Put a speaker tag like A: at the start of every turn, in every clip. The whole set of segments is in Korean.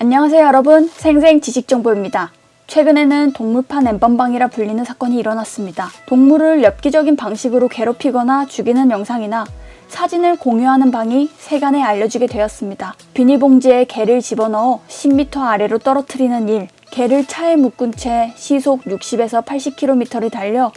A: 안녕하세요 여러분, 생생지식정보입니다. 최근에는 동물판 엠번방이라 불리는 사건이 일어났습니다. 동물을 엽기적인 방식으로 괴롭히거나 죽이는 영상이나 사진을 공유하는 방이 세간에 알려지게 되었습니다. 비닐봉지에 개를 집어넣어 10m 아래로 떨어뜨리는 일, 개를 차에 묶은 채 시속 60에서 80km를 달려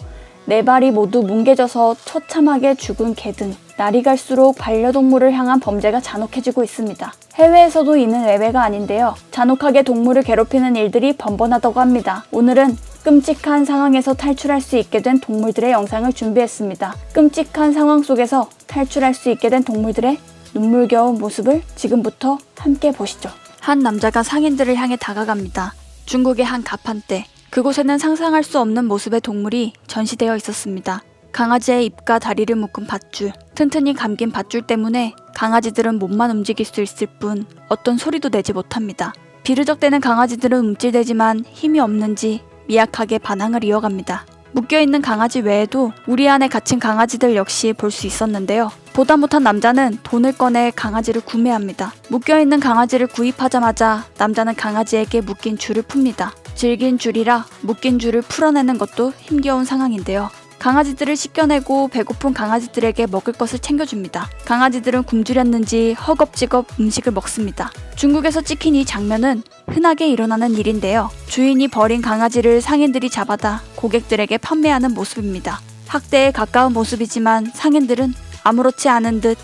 A: 네 발이 모두 뭉개져서 처참하게 죽은 개 등 날이 갈수록 반려동물을 향한 범죄가 잔혹해지고 있습니다. 해외에서도 이는 예외가 아닌데요. 잔혹하게 동물을 괴롭히는 일들이 번번하다고 합니다. 오늘은 끔찍한 상황에서 탈출할 수 있게 된 동물들의 영상을 준비했습니다. 끔찍한 상황 속에서 탈출할 수 있게 된 동물들의 눈물겨운 모습을 지금부터 함께 보시죠. 한 남자가 상인들을 향해 다가갑니다. 중국의 한 가판대. 그곳에는 상상할 수 없는 모습의 동물이 전시되어 있었습니다. 강아지의 입과 다리를 묶은 밧줄, 튼튼히 감긴 밧줄 때문에 강아지들은 몸만 움직일 수 있을 뿐 어떤 소리도 내지 못합니다. 비르적대는 강아지들은 움찔대지만 힘이 없는지 미약하게 반항을 이어갑니다. 묶여있는 강아지 외에도 우리 안에 갇힌 강아지들 역시 볼 수 있었는데요. 보다 못한 남자는 돈을 꺼내 강아지를 구매합니다. 묶여있는 강아지를 구입하자마자 남자는 강아지에게 묶인 줄을 풉니다. 질긴 줄이라 묶인 줄을 풀어내는 것도 힘겨운 상황인데요. 강아지들을 씻겨내고 배고픈 강아지들에게 먹을 것을 챙겨줍니다. 강아지들은 굶주렸는지 허겁지겁 음식을 먹습니다. 중국에서 찍힌 이 장면은 흔하게 일어나는 일인데요. 주인이 버린 강아지를 상인들이 잡아다 고객들에게 판매하는 모습입니다. 학대에 가까운 모습이지만 상인들은 아무렇지 않은 듯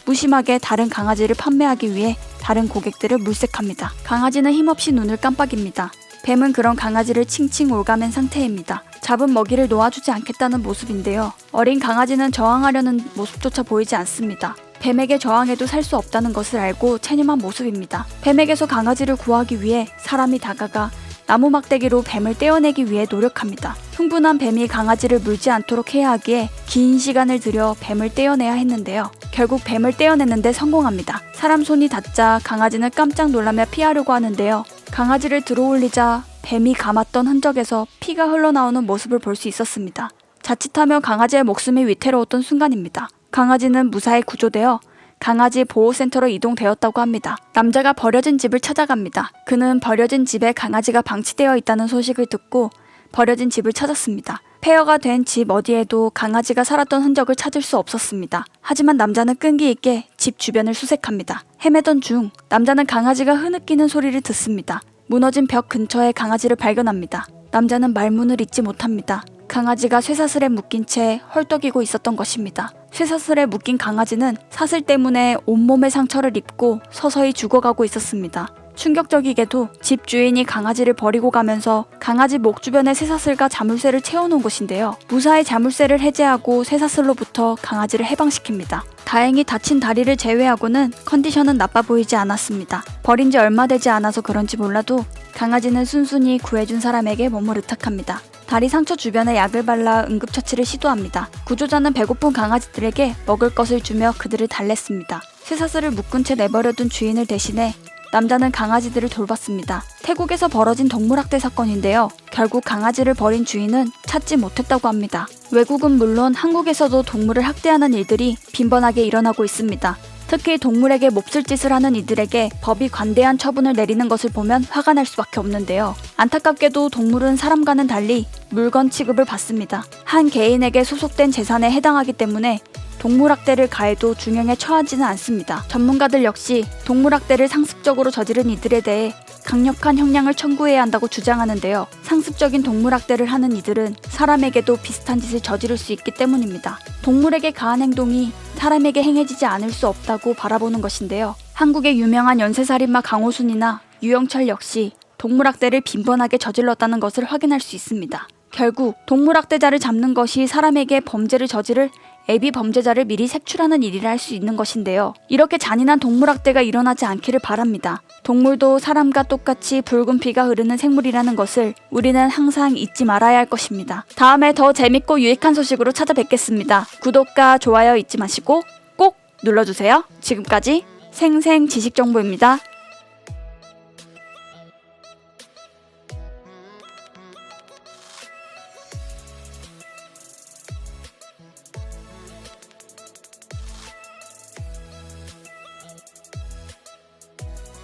A: 무심하게 다른 강아지를 판매하기 위해 다른 고객들을 물색합니다. 강아지는 힘없이 눈을 깜빡입니다. 뱀은 그런 강아지를 칭칭 올가맨 상태입니다. 잡은 먹이를 놓아주지 않겠다는 모습인데요. 어린 강아지는 저항하려는 모습조차 보이지 않습니다. 뱀에게 저항해도 살 수 없다는 것을 알고 체념한 모습입니다. 뱀에게서 강아지를 구하기 위해 사람이 다가가 나무 막대기로 뱀을 떼어내기 위해 노력합니다. 흥분한 뱀이 강아지를 물지 않도록 해야 하기에 긴 시간을 들여 뱀을 떼어내야 했는데요. 결국 뱀을 떼어내는데 성공합니다. 사람 손이 닿자 강아지는 깜짝 놀라며 피하려고 하는데요. 강아지를 들어올리자 뱀이 감았던 흔적에서 피가 흘러나오는 모습을 볼 수 있었습니다. 자칫하면 강아지의 목숨이 위태로웠던 순간입니다. 강아지는 무사히 구조되어 강아지 보호센터로 이동되었다고 합니다. 남자가 버려진 집을 찾아갑니다. 그는 버려진 집에 강아지가 방치되어 있다는 소식을 듣고 버려진 집을 찾았습니다. 폐허가 된 집 어디에도 강아지가 살았던 흔적을 찾을 수 없었습니다. 하지만 남자는 끈기 있게 집 주변을 수색합니다. 헤매던 중 남자는 강아지가 흐느끼는 소리를 듣습니다. 무너진 벽 근처에 강아지를 발견합니다. 남자는 말문을 잇지 못합니다. 강아지가 쇠사슬에 묶인 채 헐떡이고 있었던 것입니다. 쇠사슬에 묶인 강아지는 사슬 때문에 온몸에 상처를 입고 서서히 죽어가고 있었습니다. 충격적이게도 집 주인이 강아지를 버리고 가면서 강아지 목 주변에 쇠사슬과 자물쇠를 채워놓은 것인데요. 무사히 자물쇠를 해제하고 쇠사슬로부터 강아지를 해방시킵니다. 다행히 다친 다리를 제외하고는 컨디션은 나빠 보이지 않았습니다. 버린 지 얼마 되지 않아서 그런지 몰라도 강아지는 순순히 구해준 사람에게 몸을 의탁합니다. 다리 상처 주변에 약을 발라 응급처치를 시도합니다. 구조자는 배고픈 강아지들에게 먹을 것을 주며 그들을 달랬습니다. 쇠사슬을 묶은 채 내버려둔 주인을 대신해 남자는 강아지들을 돌봤습니다. 태국에서 벌어진 동물학대 사건인데요. 결국 강아지를 버린 주인은 찾지 못했다고 합니다. 외국은 물론 한국에서도 동물을 학대하는 일들이 빈번하게 일어나고 있습니다. 특히 동물에게 몹쓸 짓을 하는 이들에게 법이 관대한 처분을 내리는 것을 보면 화가 날 수밖에 없는데요. 안타깝게도 동물은 사람과는 달리 물건 취급을 받습니다. 한 개인에게 소속된 재산에 해당하기 때문에 동물학대를 가해도 중형에 처하지는 않습니다. 전문가들 역시 동물학대를 상습적으로 저지른 이들에 대해 강력한 형량을 청구해야 한다고 주장하는데요. 상습적인 동물학대를 하는 이들은 사람에게도 비슷한 짓을 저지를 수 있기 때문입니다. 동물에게 가한 행동이 사람에게 행해지지 않을 수 없다고 바라보는 것인데요. 한국의 유명한 연쇄살인마 강호순이나 유영철 역시 동물학대를 빈번하게 저질렀다는 것을 확인할 수 있습니다. 결국 동물학대자를 잡는 것이 사람에게 범죄를 저지를 애비 범죄자를 미리 색출하는 일이라 할 수 있는 것인데요. 이렇게 잔인한 동물학대가 일어나지 않기를 바랍니다. 동물도 사람과 똑같이 붉은 피가 흐르는 생물이라는 것을 우리는 항상 잊지 말아야 할 것입니다. 다음에 더 재밌고 유익한 소식으로 찾아뵙겠습니다. 구독과 좋아요 잊지 마시고 꼭 눌러주세요. 지금까지 생생지식정보입니다.